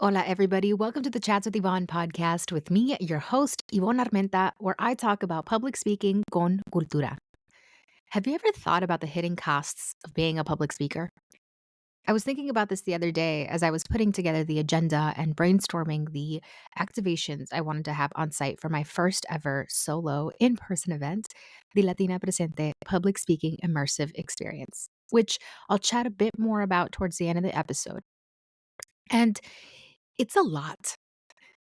Hola, everybody. Welcome to the Chats with Yvonne podcast with me, your host, Yvonne Armenta, where I talk about public speaking con cultura. Have you ever thought about the hidden costs of being a public speaker? I was thinking about this the other day as I was putting together the agenda and brainstorming the activations I wanted to have on site for my first ever solo in person event, the Latina Presente Public Speaking Immersive Experience, which I'll chat a bit more about towards the end of the episode. And it's a lot.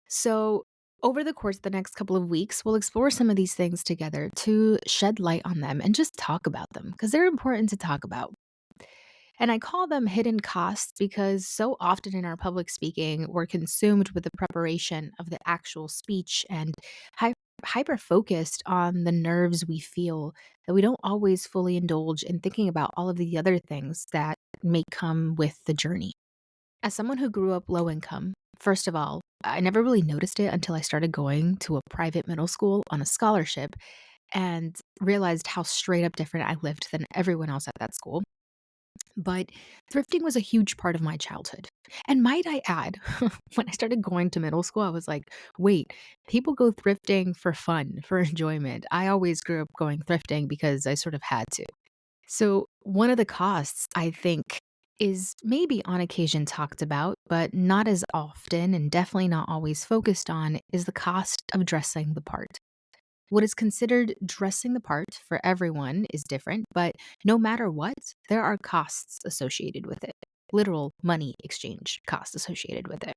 So, over the course of the next couple of weeks, we'll explore some of these things together to shed light on them and just talk about them because they're important to talk about. And I call them hidden costs because so often in our public speaking, we're consumed with the preparation of the actual speech and hyper focused on the nerves we feel that we don't always fully indulge in thinking about all of the other things that may come with the journey. As someone who grew up low income, first of all, I never really noticed it until I started going to a private middle school on a scholarship and realized how straight up different I lived than everyone else at that school. But thrifting was a huge part of my childhood. And might I add, when I started going to middle school, I was like, wait, people go thrifting for fun, for enjoyment. I always grew up going thrifting because I sort of had to. So, one of the costs, I think, is maybe on occasion talked about, but not as often and definitely not always focused on, is the cost of dressing the part. What is considered dressing the part for everyone is different, but no matter what, there are costs associated with it. Literal money exchange costs associated with it.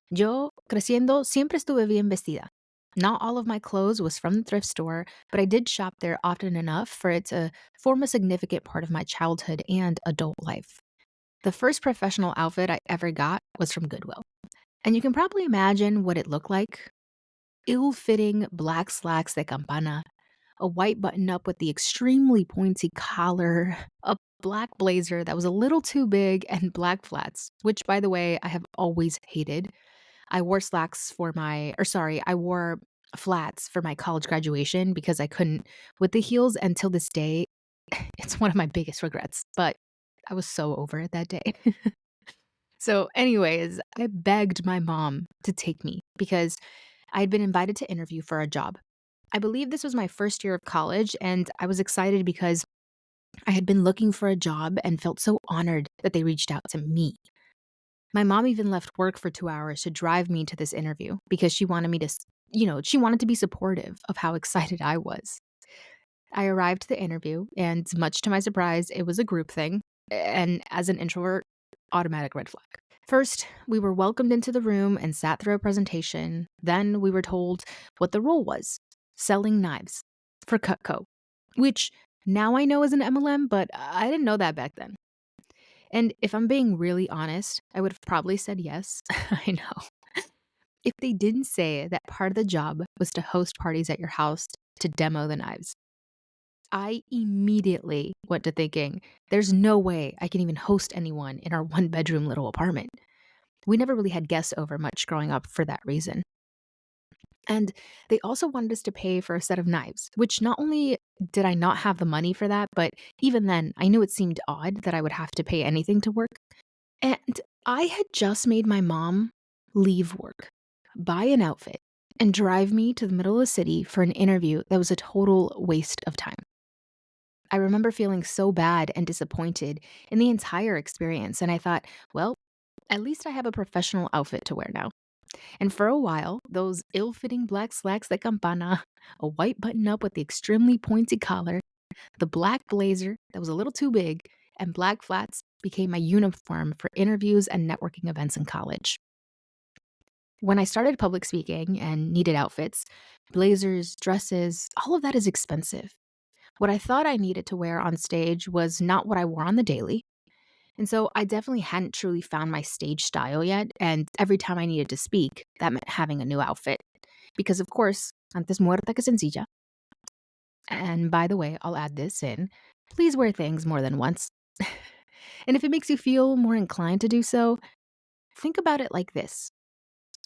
Yo, creciendo, siempre estuve bien vestida. Not all of my clothes was from the thrift store, but I did shop there often enough for it to form a significant part of my childhood and adult life. The first professional outfit I ever got was from Goodwill. And you can probably imagine what it looked like. Ill-fitting black slacks de campana, a white button-up with the extremely pointy collar, a black blazer that was a little too big, and black flats, which, by the way, I have always hated. I wore flats for my college graduation because I couldn't with the heels until this day. It's one of my biggest regrets, but I was so over it that day. So, anyways, I begged my mom to take me because I had been invited to interview for a job. I believe this was my first year of college, and I was excited because I had been looking for a job and felt so honored that they reached out to me. My mom even left work for 2 hours to drive me to this interview because she wanted me to, she wanted to be supportive of how excited I was. I arrived to the interview, and much to my surprise, it was a group thing. And as an introvert, automatic red flag. First, we were welcomed into the room and sat through a presentation. Then we were told what the role was, selling knives for Cutco, which now I know is an MLM, but I didn't know that back then. And if I'm being really honest, I would have probably said yes. I know. If they didn't say that part of the job was to host parties at your house to demo the knives. I immediately went to thinking, there's no way I can even host anyone in our one bedroom little apartment. We never really had guests over much growing up for that reason. And they also wanted us to pay for a set of knives, which not only did I not have the money for that, but even then, I knew it seemed odd that I would have to pay anything to work. And I had just made my mom leave work, buy an outfit, and drive me to the middle of the city for an interview that was a total waste of time. I remember feeling so bad and disappointed in the entire experience, and I thought, well, at least I have a professional outfit to wear now. And for a while, those ill fitting black slacks de campana, a white button up with the extremely pointy collar, the black blazer that was a little too big, and black flats became my uniform for interviews and networking events in college. When I started public speaking and needed outfits, blazers, dresses, all of that is expensive. What I thought I needed to wear on stage was not what I wore on the daily. And so I definitely hadn't truly found my stage style yet. And every time I needed to speak, that meant having a new outfit. Because, of course, antes muerta que sencilla. And by the way, I'll add this in. Please wear things more than once. And if it makes you feel more inclined to do so, think about it like this: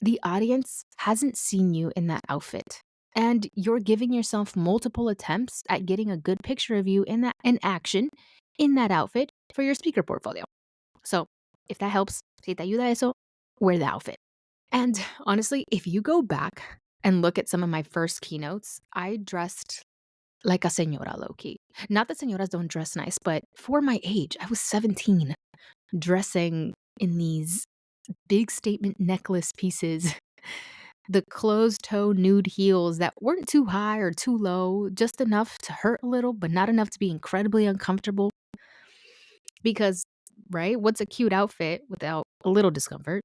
the audience hasn't seen you in that outfit. And you're giving yourself multiple attempts at getting a good picture of you in action in that outfit for your speaker portfolio. So, if that helps, si te ayuda eso, wear the outfit. And honestly, if you go back and look at some of my first keynotes, I dressed like a señora low key. Not that señoras don't dress nice, but for my age, I was 17 dressing in these big statement necklace pieces, the closed toe nude heels that weren't too high or too low, just enough to hurt a little, but not enough to be incredibly uncomfortable. Because, right, what's a cute outfit without a little discomfort?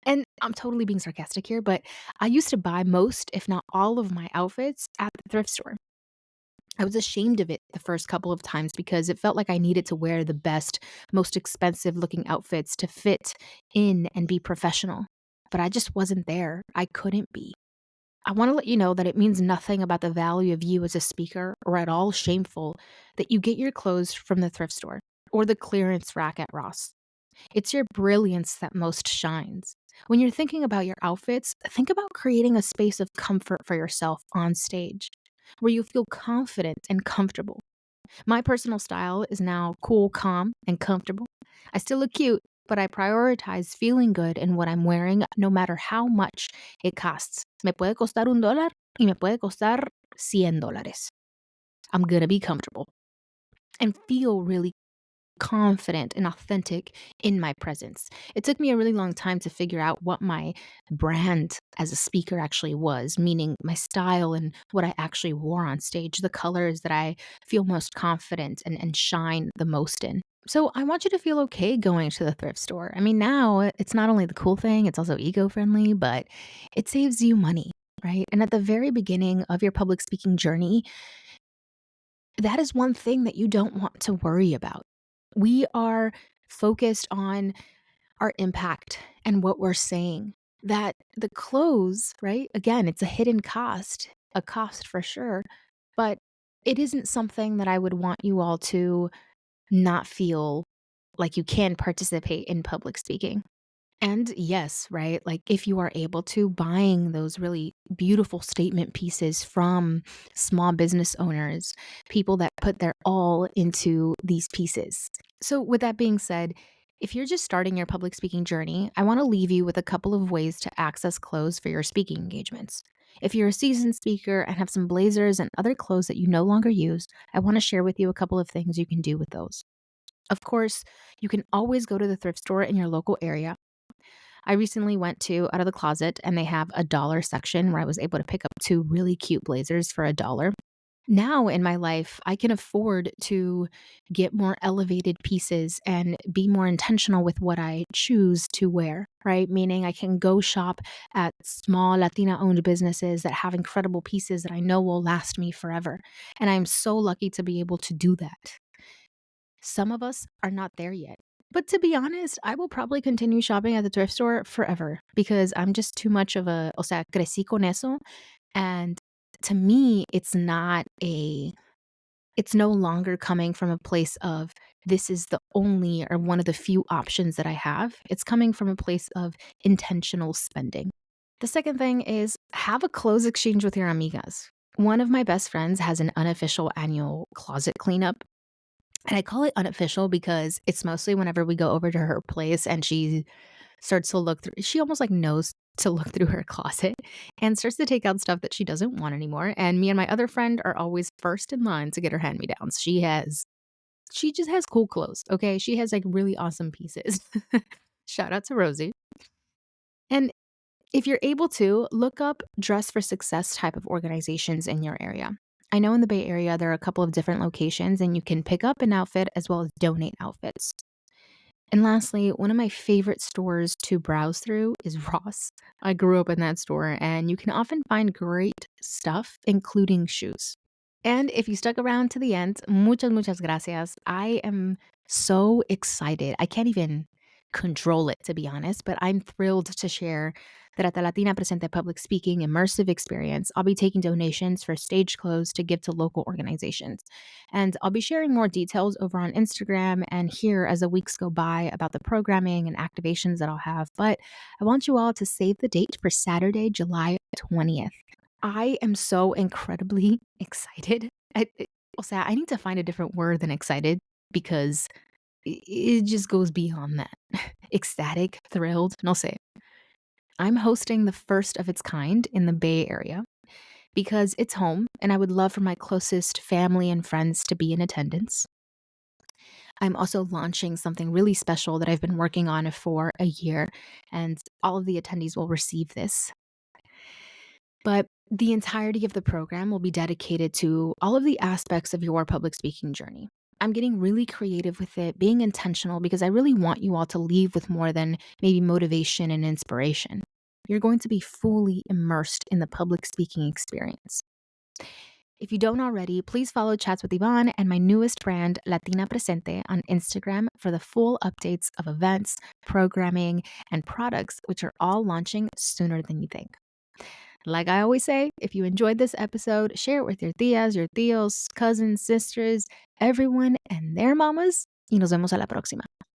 And I'm totally being sarcastic here, but I used to buy most, if not all of my outfits at the thrift store. I was ashamed of it the first couple of times because it felt like I needed to wear the best, most expensive looking outfits to fit in and be professional. But I just wasn't there. I couldn't be. I want to let you know that it means nothing about the value of you as a speaker or at all shameful that you get your clothes from the thrift store or the clearance rack at Ross. It's your brilliance that most shines. When you're thinking about your outfits, think about creating a space of comfort for yourself on stage where you feel confident and comfortable. My personal style is now cool, calm, and comfortable. I still look cute, but I prioritize feeling good in what I'm wearing no matter how much it costs. Me puede costar $1 y me puede costar $100. I'm gonna be comfortable and feel really confident and authentic in my presence. It took me a really long time to figure out what my brand as a speaker actually was, meaning my style and what I actually wore on stage, the colors that I feel most confident and shine the most in. So I want you to feel okay going to the thrift store. I mean, now it's not only the cool thing, it's also eco friendly, but it saves you money. Right. And at the very beginning of your public speaking journey, that is one thing that you don't want to worry about. We are focused on our impact and what we're saying. That the clothes, right? Again, it's a hidden cost, a cost for sure, but it isn't something that I would want you all to not feel like you can participate in public speaking. And yes, right? Like if you are able to, buying those really beautiful statement pieces from small business owners, people that put their all into these pieces. So, with that being said, if you're just starting your public speaking journey, I want to leave you with a couple of ways to access clothes for your speaking engagements. If you're a seasoned speaker and have some blazers and other clothes that you no longer use, I want to share with you a couple of things you can do with those. Of course, you can always go to the thrift store in your local area. I recently went to Out of the Closet and they have a dollar section where I was able to pick up two really cute blazers for $1. Now in my life, I can afford to get more elevated pieces and be more intentional with what I choose to wear, right? Meaning I can go shop at small Latina owned businesses that have incredible pieces that I know will last me forever. And I'm so lucky to be able to do that. Some of us are not there yet. But to be honest, I will probably continue shopping at the thrift store forever because I'm just too much of a, o sea, crecí con eso. And to me, it's no longer coming from a place of this is the only or one of the few options that I have. It's coming from a place of intentional spending. The second thing is have a clothes exchange with your amigas. One of my best friends has an unofficial annual closet cleanup. And I call it unofficial because it's mostly whenever we go over to her place and she starts to look through, she almost like knows to look through her closet and starts to take out stuff that she doesn't want anymore. And me and my other friend are always first in line to get her hand me downs. She just has cool clothes. Okay. She has like really awesome pieces. Shout out to Rosie. And if you're able to, look up Dress for Success type of organizations in your area. I know in the Bay Area, there are a couple of different locations and you can pick up an outfit as well as donate outfits. And lastly, one of my favorite stores to browse through is Ross. I grew up in that store and you can often find great stuff, including shoes. And if you stuck around to the end, muchas gracias. I am so excited. I can't even control it, to be honest, but I'm thrilled to share that at the Latina Presente Public Speaking Immersive Experience, I'll be taking donations for stage clothes to give to local organizations. And I'll be sharing more details over on Instagram and here as the weeks go by about the programming and activations that I'll have. But I want you all to save the date for Saturday, July 20th. I am so incredibly excited. I need to find a different word than excited because It just goes beyond that. Ecstatic, thrilled, no sé. I'm hosting the first of its kind in the Bay Area because it's home and I would love for my closest family and friends to be in attendance. I'm also launching something really special that I've been working on for a year, and all of the attendees will receive this. But the entirety of the program will be dedicated to all of the aspects of your public speaking journey. I'm getting really creative with it, being intentional because I really want you all to leave with more than maybe motivation and inspiration. You're going to be fully immersed in the public speaking experience. If you don't already, please follow Chats with Yvonne and my newest brand, Latina Presente, on Instagram for the full updates of events, programming, and products, which are all launching sooner than you think. Like I always say, if you enjoyed this episode, share it with your tías, your tíos, cousins, sisters, everyone and their mamas. Y nos vemos a la próxima.